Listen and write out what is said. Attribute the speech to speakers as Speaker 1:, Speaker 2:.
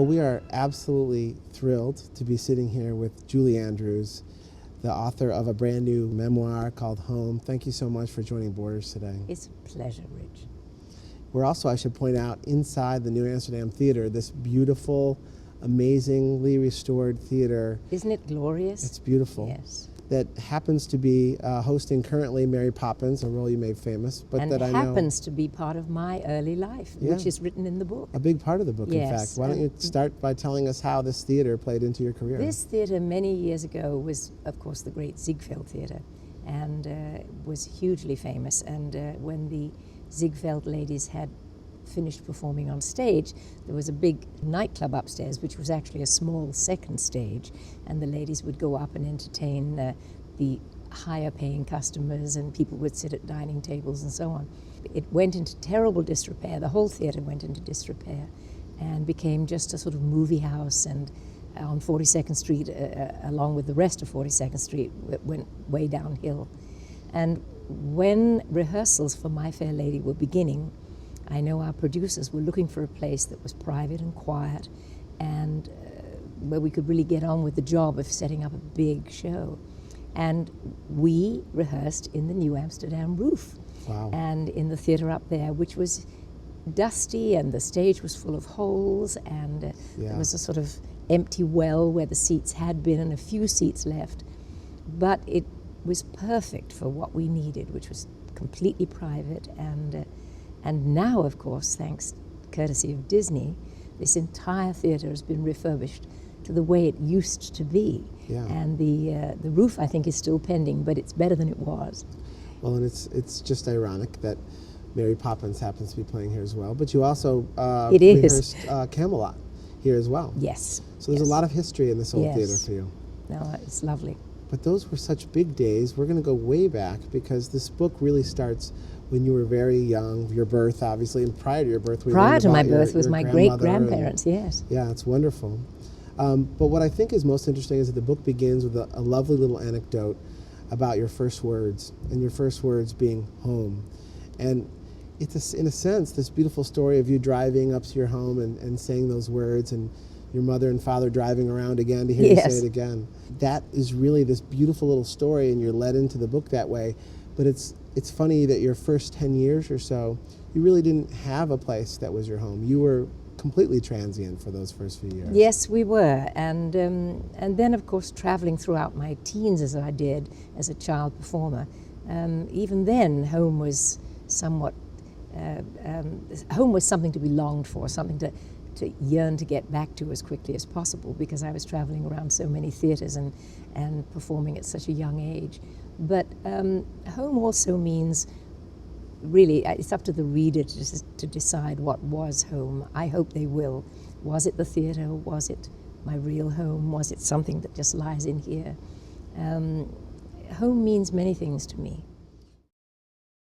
Speaker 1: we are absolutely thrilled to be sitting here with Julie Andrews, the author of a brand new memoir called Home. Thank you so much for joining Borders today.
Speaker 2: It's a pleasure, Rich.
Speaker 1: We're also, I should point out, inside the New Amsterdam Theater, this beautiful, amazingly restored theater.
Speaker 2: Isn't it glorious?
Speaker 1: It's beautiful.
Speaker 2: Yes.
Speaker 1: That happens to be hosting currently Mary Poppins, a role you made famous, but
Speaker 2: and
Speaker 1: that I know
Speaker 2: happens to be part of my early life, which is written in the book.
Speaker 1: a big part of the book, in
Speaker 2: Yes,
Speaker 1: fact. Why don't you start by telling us how this theater played into your career?
Speaker 2: This theater many years ago was, of course, the great Ziegfeld Theater, and was hugely famous. And when the Ziegfeld ladies had finished performing on stage, there was a big nightclub upstairs, which was actually a small second stage, and the ladies would go up and entertain the higher paying customers, and people would sit at dining tables and so on. It went into terrible disrepair. The whole theater went into disrepair and became just a sort of movie house, and on 42nd Street, along with the rest of 42nd Street, went way downhill. And when rehearsals for My Fair Lady were beginning, I know our producers were looking for a place that was private and quiet, and where we could really get on with the job of setting up a big show. And we rehearsed in the New Amsterdam Roof.
Speaker 1: Wow.
Speaker 2: And in the theater up there, which was dusty, and the stage was full of holes, and there was a sort of empty well where the seats had been and a few seats left. But it was perfect for what we needed, which was completely private. And now, of course, thanks courtesy of Disney, this entire theater has been refurbished to the way it used to be.
Speaker 1: Yeah.
Speaker 2: And the roof, I think, is still pending, but it's better than it was.
Speaker 1: Well, and it's just ironic that Mary Poppins happens to be playing here as well. But you also rehearsed Camelot here as well.
Speaker 2: Yes.
Speaker 1: So there's a lot of history in this old theater for you.
Speaker 2: No, it's lovely.
Speaker 1: But those were such big days. We're going to go way back, because this book really starts when you were very young, your birth, obviously, and prior to your birth.
Speaker 2: Prior to my birth was my great-grandparents, yes.
Speaker 1: Yeah, it's wonderful. But what I think is most interesting is that the book begins with a lovely little anecdote about your first words, and your first words being home. And it's, in a sense, this beautiful story of you driving up to your home and saying those words, and your mother and father driving around again to hear you say it again. That is really this beautiful little story, and you're led into the book that way. But it's funny that your first 10 years or so, you really didn't have a place that was your home. You were completely transient for those first few years.
Speaker 2: Yes, we were. And then, of course, traveling throughout my teens, as I did as a child performer, even then, home was somewhat, home was something to be longed for, something to yearn to get back to as quickly as possible, because I was traveling around so many theaters and performing at such a young age. But home also means, really, it's up to the reader to decide what was home. I hope they will. Was it the theater? Was it my real home? Was it something that just lies in here? Home means many things to me.